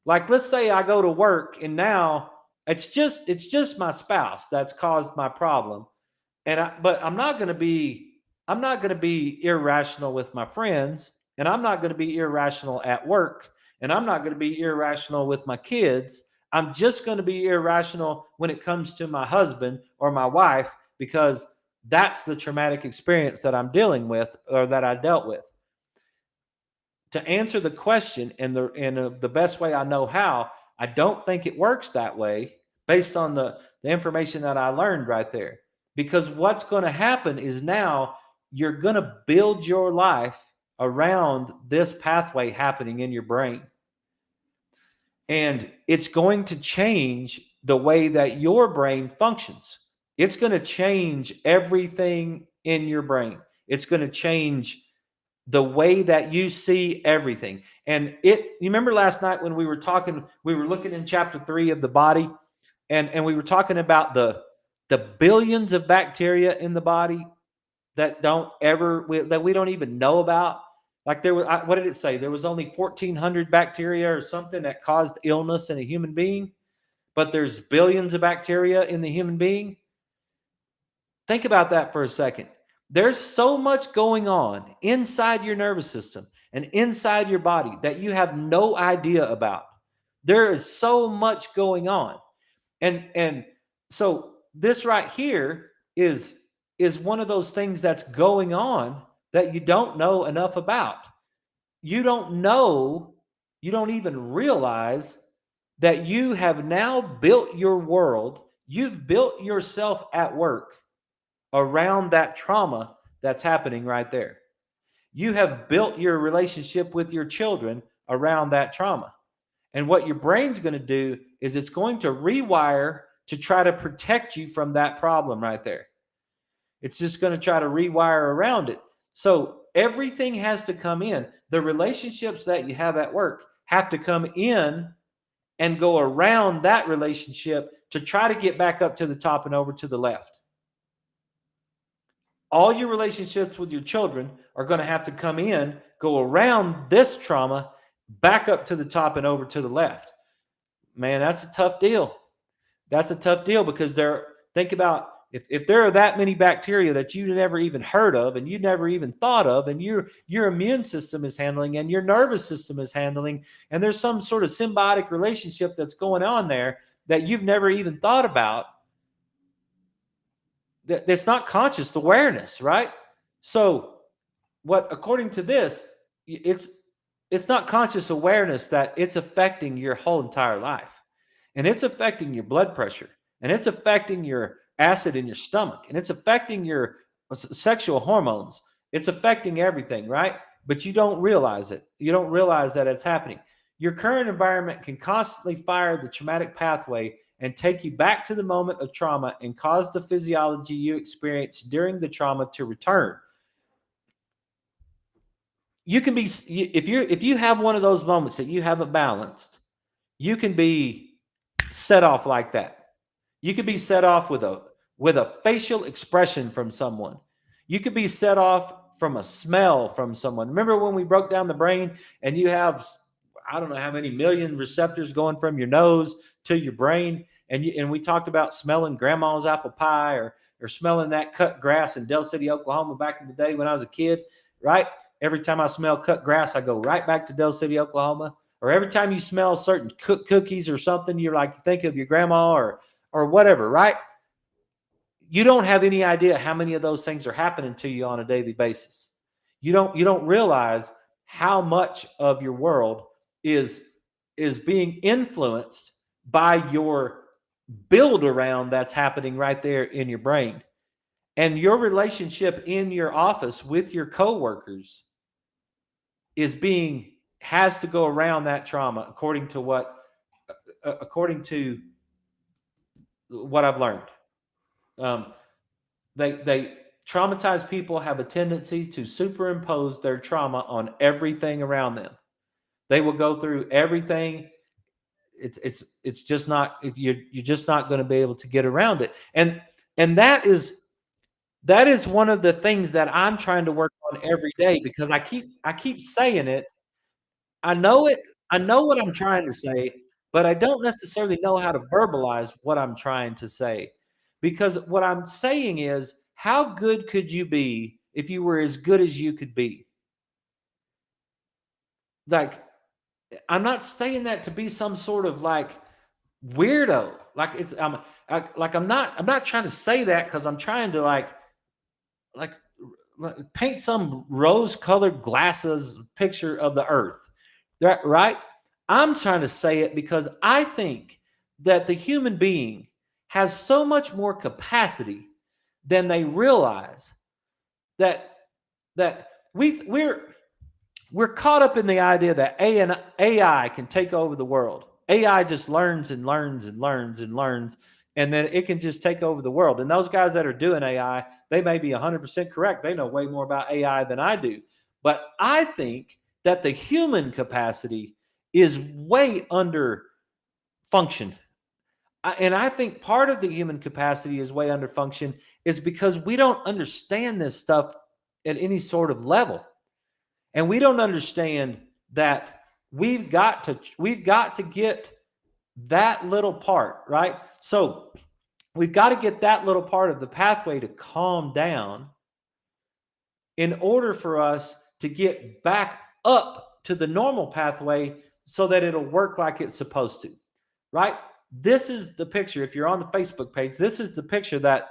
Speaker 1: Like, let's say I go to work and now it's just my spouse that's caused my problem. But I'm not going to be irrational with my friends, and I'm not going to be irrational at work, and I'm not going to be irrational with my kids. I'm just going to be irrational when it comes to my husband or my wife, because That's the traumatic experience that I'm dealing with, or that I dealt with. To answer the question in the best way I know how, I don't think it works that way based on the information that I learned right there. Because what's going to happen is now you're going to build your life around this pathway happening in your brain. And it's going to change the way that your brain functions. It's going to change everything in your brain. It's going to change the way that you see everything. And you remember last night when we were talking, we were looking in chapter 3 of the body, and we were talking about the billions of bacteria in the body that that we don't even know about. Like there was, what did it say? There was only 1,400 bacteria or something that caused illness in a human being, but there's billions of bacteria in the human being. Think about that for a second. There's so much going on inside your nervous system and inside your body that you have no idea about. There is so much going on. And so this right here is one of those things that's going on that you don't know enough about. You don't know, you don't even realize that you have now built your world, you've built yourself at work around that trauma that's happening right there. You have built your relationship with your children around that trauma. And what your brain's going to do is it's going to rewire to try to protect you from that problem right there. It's just going to try to rewire around it. So everything has to come in. The relationships that you have at work have to come in and go around that relationship to try to get back up to the top and over to the left. All your relationships with your children are going to have to come in, go around this trauma, back up to the top and over to the left. Man, that's a tough deal. That's a tough deal because think about if there are that many bacteria that you never even heard of and you never even thought of, and your immune system is handling and your nervous system is handling, and there's some sort of symbiotic relationship that's going on there that you've never even thought about, that's not conscious awareness, right? So according to this, it's not conscious awareness that it's affecting your whole entire life, and it's affecting your blood pressure, and it's affecting your acid in your stomach, and it's affecting your sexual hormones. It's affecting everything, right? But you don't realize it. You don't realize that it's happening. Your current environment can constantly fire the traumatic pathway and take you back to the moment of trauma and cause the physiology you experienced during the trauma to return. You can be, if you have one of those moments that you haven't balanced, you can be set off like that. You could be set off with a facial expression from someone. You could be set off from a smell from someone. Remember when we broke down the brain and you have, I don't know how many million receptors going from your nose to your brain, and we talked about smelling grandma's apple pie or smelling that cut grass in Del City, Oklahoma back in the day when I was a kid, right? Every time I smell cut grass, I go right back to Del City, Oklahoma. Or every time you smell certain cookies or something, you're like, think of your grandma or whatever, right? You don't have any idea how many of those things are happening to you on a daily basis. You don't realize how much of your world is being influenced by your build around that's happening right there in your brain. And your relationship in your office with your coworkers has to go around that trauma according to what I've learned. They traumatized people have a tendency to superimpose their trauma on everything around them. They will go through everything. It's just not, you're just not going to be able to get around it. And that is one of the things that I'm trying to work on every day, because I keep saying it. I know it. I know what I'm trying to say, but I don't necessarily know how to verbalize what I'm trying to say. Because what I'm saying is, how good could you be if you were as good as you could be? Like, I'm not saying that to be some sort of like weirdo. Like I'm not trying to say that because I'm trying to like like paint some rose-colored glasses picture of the earth. Right? I'm trying to say it because I think that the human being has so much more capacity than they realize, that we're caught up in the idea that AI can take over the world. AI just learns and learns and learns and learns, and then it can just take over the world. And those guys that are doing AI, they may be 100% correct. They know way more about AI than I do. But I think that the human capacity is way under function. And I think part of the human capacity is way under function is because we don't understand this stuff at any sort of level. And we don't understand that we've got to get that little part, right? So we've got to get that little part of the pathway to calm down in order for us to get back up to the normal pathway so that it'll work like it's supposed to, right? This is the picture. If you're on the Facebook page, this is the picture that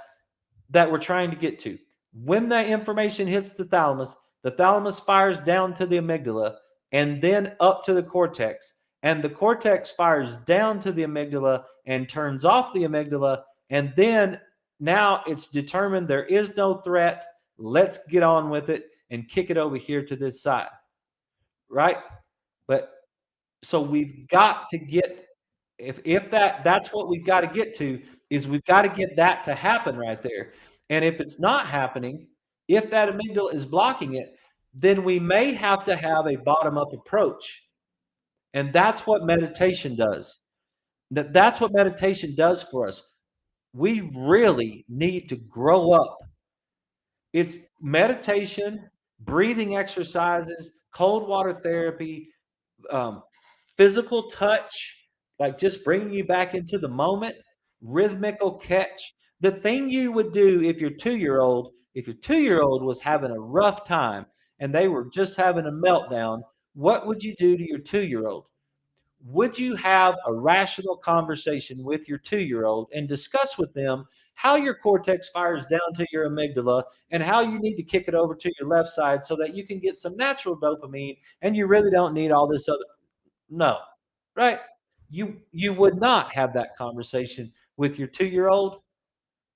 Speaker 1: we're trying to get to. When that information hits the thalamus fires down to the amygdala and then up to the cortex. And the cortex fires down to the amygdala and turns off the amygdala. And then now it's determined there is no threat. Let's get on with it and kick it over here to this side. Right? But so we've got to get, if that's what we've got to get to, is we've got to get that to happen right there. And if it's not happening, if that amygdala is blocking it, then we may have to have a bottom up approach. And that's what meditation does. That's what meditation does for us. We really need to grow up. It's meditation, breathing exercises, cold water therapy, um, physical touch, like just bringing you back into the moment, rhythmical catch. The thing you would do if your 2-year-old was having a rough time and they were just having a meltdown, what would you do to your 2-year-old? Would you have a rational conversation with your 2-year-old and discuss with them how your cortex fires down to your amygdala and how you need to kick it over to your left side so that you can get some natural dopamine and you really don't need all this other? No, right? You would not have that conversation with your 2-year-old.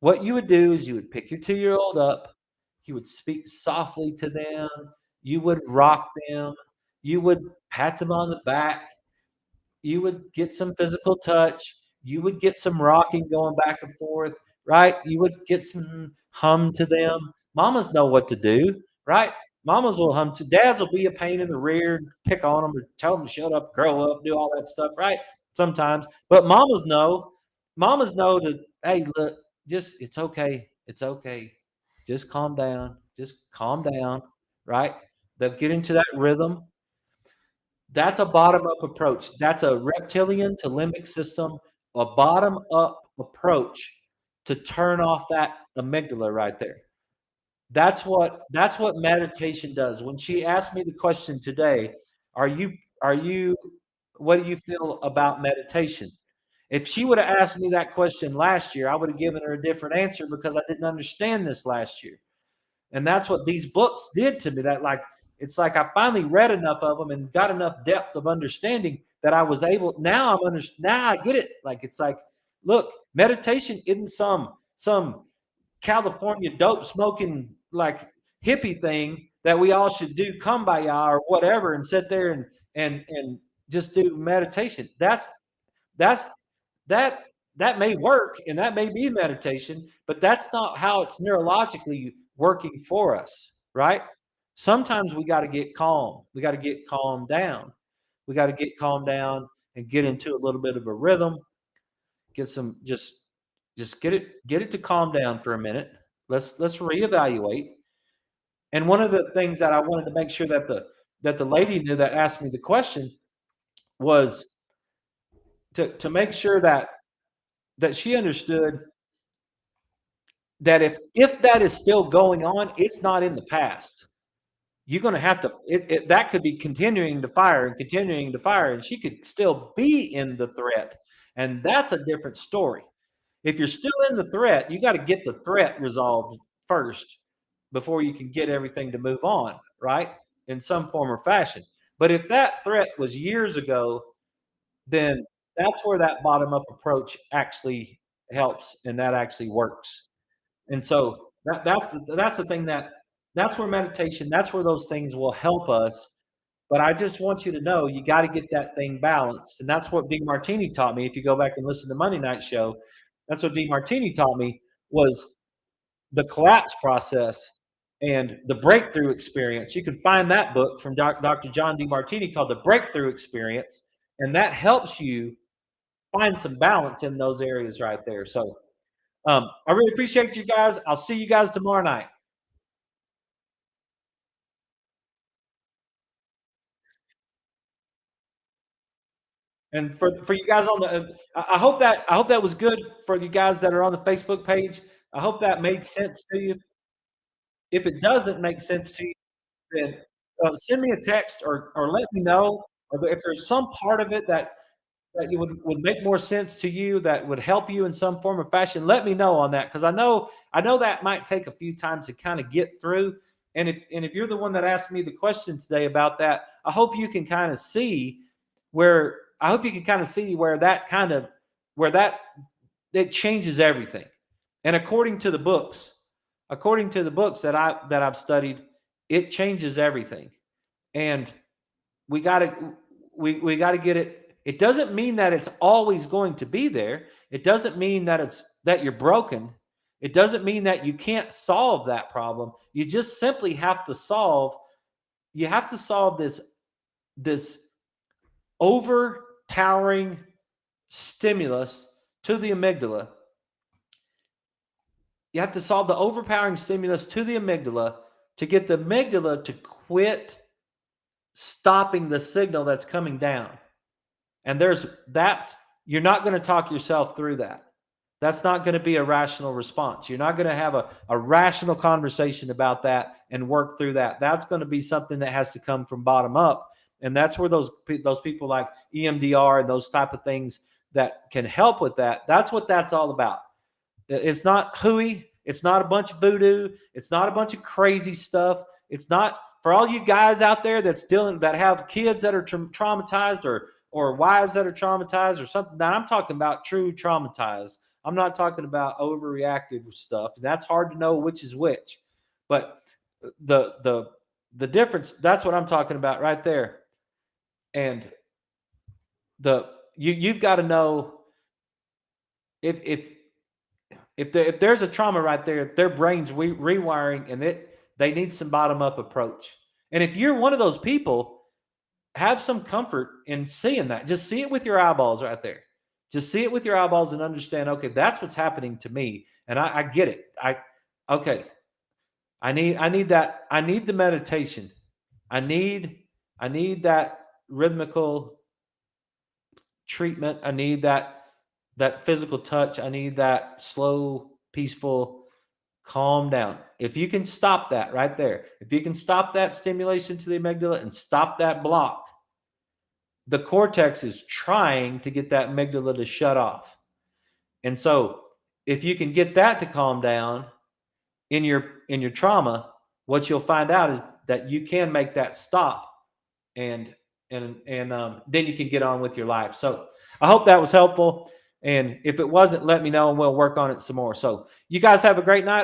Speaker 1: What you would do is you would pick your 2-year-old up, you would speak softly to them, you would rock them, you would pat them on the back, you would get some physical touch, you would get some rocking going back and forth, right? You would get some hum to them. Mamas know what to do, right? Mamas will hum to dads will be a pain in the rear, pick on them or tell them to shut up, grow up, do all that stuff, right? Sometimes. But mamas know to, hey, look, just it's okay. It's okay. Just calm down. Just calm down, right? They'll get into that rhythm. That's a bottom up approach. That's a reptilian to limbic system, a bottom up approach to turn off that amygdala right there. That's what meditation does. When she asked me the question today, are you what do you feel about meditation? If she would have asked me that question last year, I would have given her a different answer because I didn't understand this last year. And that's what these books did to me. That like it's like I finally read enough of them and got enough depth of understanding that I was able. Now I get it. Like it's like, look, meditation isn't some California dope smoking like hippie thing that we all should do kumbaya or whatever and sit there and just do meditation. That's that that may work and that may be meditation, but that's not how it's neurologically working for us, right? Sometimes we got to get calm. We got to get calmed down. We got to get calmed down and get into a little bit of a rhythm. Get some just get it to calm down for a minute. Let's reevaluate. And one of the things that I wanted to make sure that the lady knew that asked me the question was to make sure that she understood that if that is still going on, it's not in the past. You're going to have to that could be continuing to fire and continuing to fire, and she could still be in the threat, and that's a different story. If you're still in the threat, you got to get the threat resolved first, before you can get everything to move on, right? In some form or fashion. But if that threat was years ago, then that's where that bottom up approach actually helps and that actually works. And so that's the thing that's where meditation, that's where those things will help us. But I just want you to know you got to get that thing balanced. And that's what Martini taught me. If you go back and listen to Monday Night Show, that's what Martini taught me was the collapse process and the breakthrough experience. You can find that book from Dr. John Martini called The Breakthrough Experience. And that helps you find some balance in those areas right there. So I really appreciate you guys. I'll see you guys tomorrow night. And for you guys on the, I hope that was good for you guys that are on the Facebook page. I hope that made sense to you. If it doesn't make sense to you, then send me a text or let me know. Or if there's some part of it that you would make more sense to you, that would help you in some form or fashion, let me know on that, because I know that might take a few times to kind of get through. And if you're the one that asked me the question today about that, I hope you can kind of see where that kind of where that it changes everything. And according to the books that I've studied, it changes everything. And we got to we got to get it. It doesn't mean that it's always going to be there. It doesn't mean that it's that you're broken. It doesn't mean that you can't solve that problem. You just simply have to solve this overpowering stimulus to the amygdala. You have to solve the overpowering stimulus to the amygdala to get the amygdala to quit stopping the signal that's coming down. And you're not going to talk yourself through that. That's not going to be a rational response. You're not going to have a rational conversation about that and work through that. That's going to be something that has to come from bottom up. And that's where those people like EMDR and those type of things that can help with that. That's what that's all about. It's not hooey. It's not a bunch of voodoo. It's not a bunch of crazy stuff. It's not for all you guys out there that have kids that are traumatized or wives that are traumatized or something. That I'm talking about true traumatized. I'm not talking about overreactive stuff. That's hard to know which is which. But the difference, that's what I'm talking about right there. And you've got to know if there's a trauma right there, their brain's rewiring and they need some bottom up approach. And if you're one of those people, have some comfort in seeing that. Just see it with your eyeballs right there. Just see it with your eyeballs and understand, okay, that's what's happening to me. And I get it. Okay. I need that. I need the meditation. I need that rhythmical treatment. I need that physical touch. I need that slow, peaceful, calm down. If you can stop that right there, if you can stop that stimulation to the amygdala and stop that block, the cortex is trying to get that amygdala to shut off. And so if you can get that to calm down in your trauma, what you'll find out is that you can make that stop and then you can get on with your life. So I hope that was helpful. And if it wasn't, let me know and we'll work on it some more. So you guys have a great night.